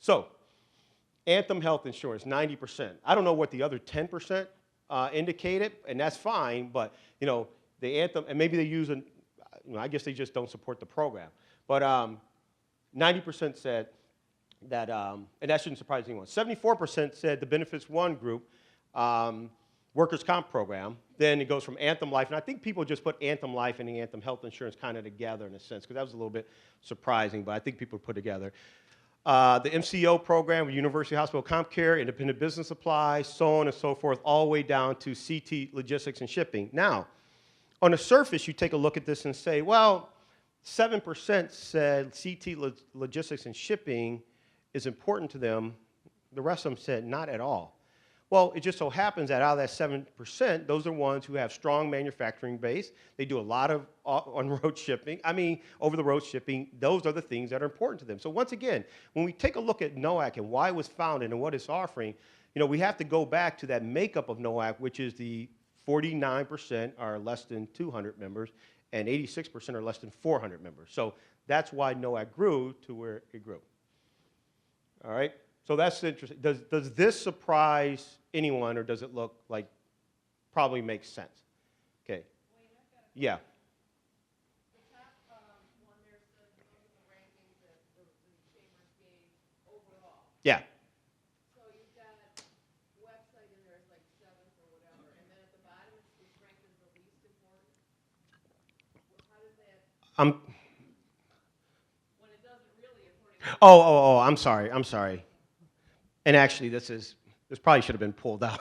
So, Anthem Health Insurance, 90%. I don't know what the other 10% indicated, and that's fine, but, the Anthem, and maybe they use, I guess they just don't support the program. But 90% said that, and that shouldn't surprise anyone. 74% said the Benefits One group, workers' comp program. Then it goes from Anthem Life, and I think people just put Anthem Life and the Anthem Health Insurance kind of together in a sense, because that was a little bit surprising, but I think people put together. The MCO program, University Hospital Comp Care, Independent Business Supply, so on and so forth, all the way down to CT Logistics and Shipping. Now, on the surface, you take a look at this and say, well, 7% said CT Logistics and Shipping is important to them. The rest of them said not at all. Well, it just so happens that out of that 7%, those are ones who have strong manufacturing base. They do a lot of on-road shipping. Over-the-road shipping. Those are the things that are important to them. So once again, when we take a look at NOACC and why it was founded and what it's offering, we have to go back to that makeup of NOACC, which is the 49% are less than 200 members and 86% are less than 400 members. So that's why NOACC grew to where it grew. All right? So that's interesting. Does this surprise anyone, or does it look like probably makes sense? Okay. Yeah. The top one there says those are the rankings that the chambers gave overall. Yeah. So you've got website in there is like 7th or whatever, and then at the bottom it's ranked as the least important. Well, how does that? When it doesn't really according to. I'm sorry. And actually, this probably should have been pulled out.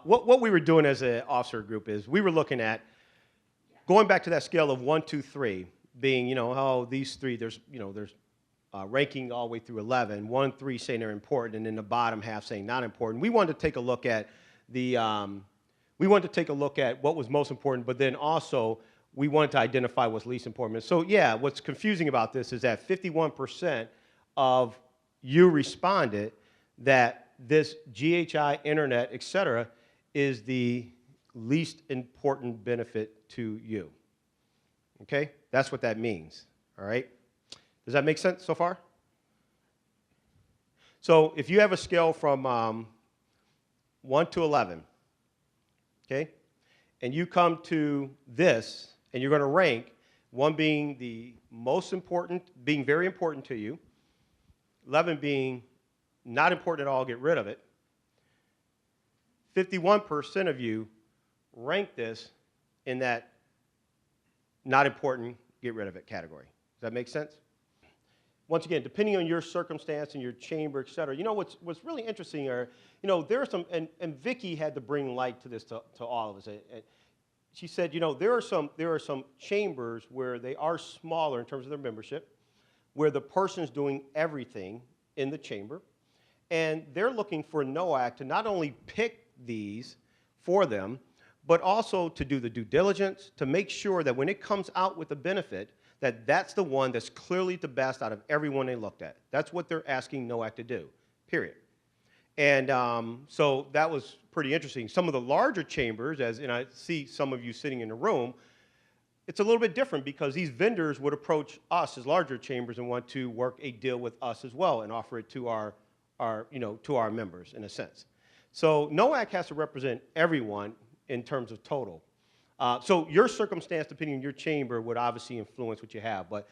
What we were doing as an officer group is we were looking at going back to that scale of 1, 2, 3, being, these three, there's ranking all the way through 11, 1, 3 saying they're important, and then the bottom half saying not important. We wanted to take a look at what was most important, but then also we wanted to identify what's least important. So yeah, what's confusing about this is that 51% of you responded that this GHI, internet, et cetera, is the least important benefit to you. Okay? That's what that means. All right? Does that make sense so far? So if you have a scale from 1 to 11, okay, and you come to this, and you're going to rank, 1 being the most important, being very important to you, 11 being not important at all, get rid of it. 51% of you rank this in that not important, get rid of it category. Does that make sense? Once again, depending on your circumstance and your chamber, et cetera, what's really interesting are, there are some, and Vicki had to bring light to this to all of us. She said, there are some chambers where they are smaller in terms of their membership, where the person's doing everything in the chamber, and they're looking for NOACC to not only pick these for them, but also to do the due diligence, to make sure that when it comes out with a benefit, that's the one that's clearly the best out of everyone they looked at. That's what they're asking NOACC to do, period. And so that was pretty interesting. Some of the larger chambers, and I see some of you sitting in the room, it's a little bit different because these vendors would approach us as larger chambers and want to work a deal with us as well and offer it to our members in a sense. So NOACC has to represent everyone in terms of total. So your circumstance, depending on your chamber, would obviously influence what you have. But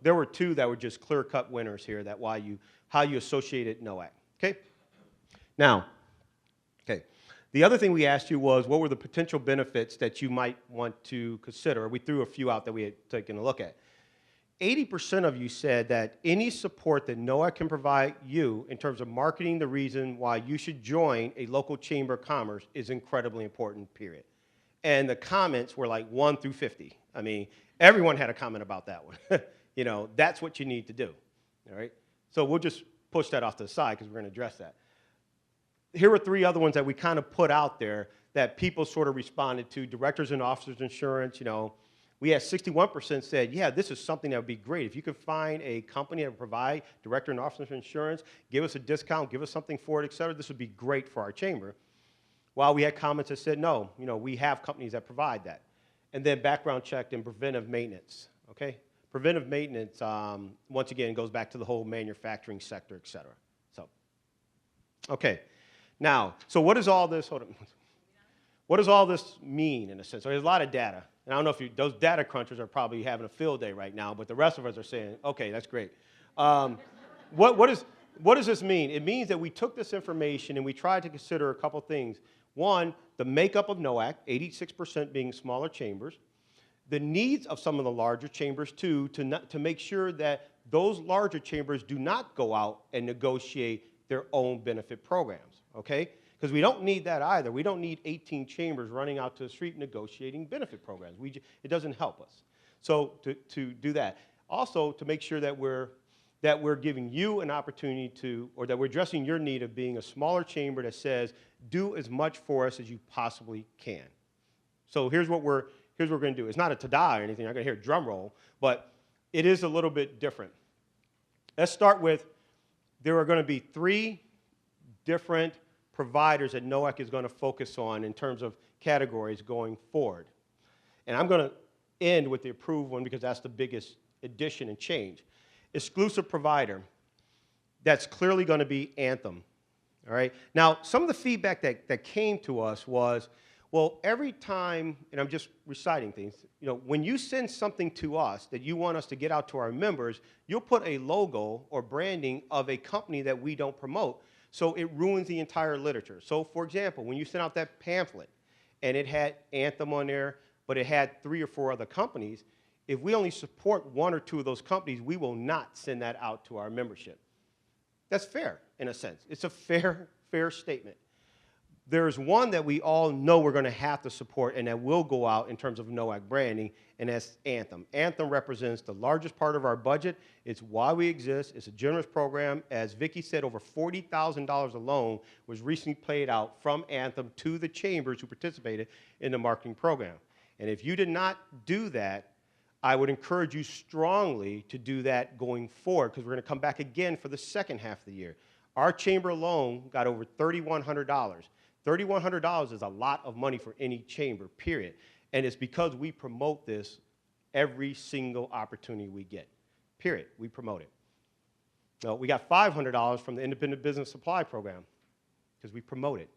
there were 2 that were just clear-cut winners here. How you associated NOACC. Okay. Now, okay. The other thing we asked you was, what were the potential benefits that you might want to consider? We threw a few out that we had taken a look at. 80% of you said that any support that NOACC can provide you in terms of marketing the reason why you should join a local chamber of commerce is incredibly important, period. And the comments were like 1 through 50. Everyone had a comment about that one. That's what you need to do, all right? So we'll just push that off to the side because we're going to address that. Here were 3 other ones that we kind of put out there that people sort of responded to. Directors and officers insurance, we had 61% said, yeah, this is something that would be great. If you could find a company that would provide director and officer insurance, give us a discount, give us something for it, et cetera, this would be great for our chamber. While we had comments that said, no, we have companies that provide that. And then background check and preventive maintenance, okay? Preventive maintenance, once again, goes back to the whole manufacturing sector, et cetera. So, okay. Now, so what does all this, hold on. What does all this mean in a sense? So there's a lot of data. And I don't know if those data crunchers are probably having a field day right now, but the rest of us are saying, okay, that's great. What does this mean? It means that we took this information and we tried to consider a couple things. One, the makeup of NOACC, 86% being smaller chambers. The needs of some of the larger chambers, too, to make sure that those larger chambers do not go out and negotiate their own benefit programs, okay? Because we don't need that either. We don't need 18 chambers running out to the street negotiating benefit programs. It doesn't help us. So to do that. Also, to make sure that we're giving you an opportunity to, or that we're addressing your need of being a smaller chamber that says, do as much for us as you possibly can. So here's what we're going to do. It's not a ta-da or anything. I'm going to hear a drum roll, but it is a little bit different. Let's start with, there are going to be 3 different providers that NOACC is going to focus on in terms of categories going forward. And I'm going to end with the approved one because that's the biggest addition and change. Exclusive provider, that's clearly going to be Anthem. All right? Now, some of the feedback that came to us was, well, every time, and I'm just reciting things, you know, when you send something to us that you want us to get out to our members, you'll put a logo or branding of a company that we don't promote, so it ruins the entire literature. So, for example, when you sent out that pamphlet and it had Anthem on there, but it had 3 or 4 other companies, if we only support 1 or 2 of those companies, we will not send that out to our membership. That's fair, in a sense. It's a fair statement. There's one that we all know we're going to have to support and that will go out in terms of NOACC branding, and that's Anthem. Anthem represents the largest part of our budget. It's why we exist. It's a generous program. As Vicki said, over $40,000 alone was recently paid out from Anthem to the chambers who participated in the marketing program. And if you did not do that, I would encourage you strongly to do that going forward, because we're going to come back again for the second half of the year. Our chamber alone got over $3,100. $3,100 is a lot of money for any chamber, period. And it's because we promote this every single opportunity we get, period. We promote it. Now, we got $500 from the Independent Business Supply Program because we promote it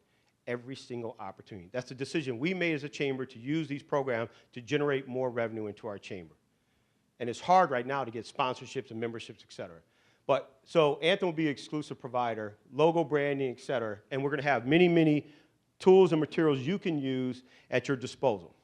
every single opportunity. That's the decision we made as a chamber to use these programs to generate more revenue into our chamber. And it's hard right now to get sponsorships and memberships, et cetera. But so Anthem will be an exclusive provider, logo branding, et cetera, and we're going to have many, many tools and materials you can use at your disposal.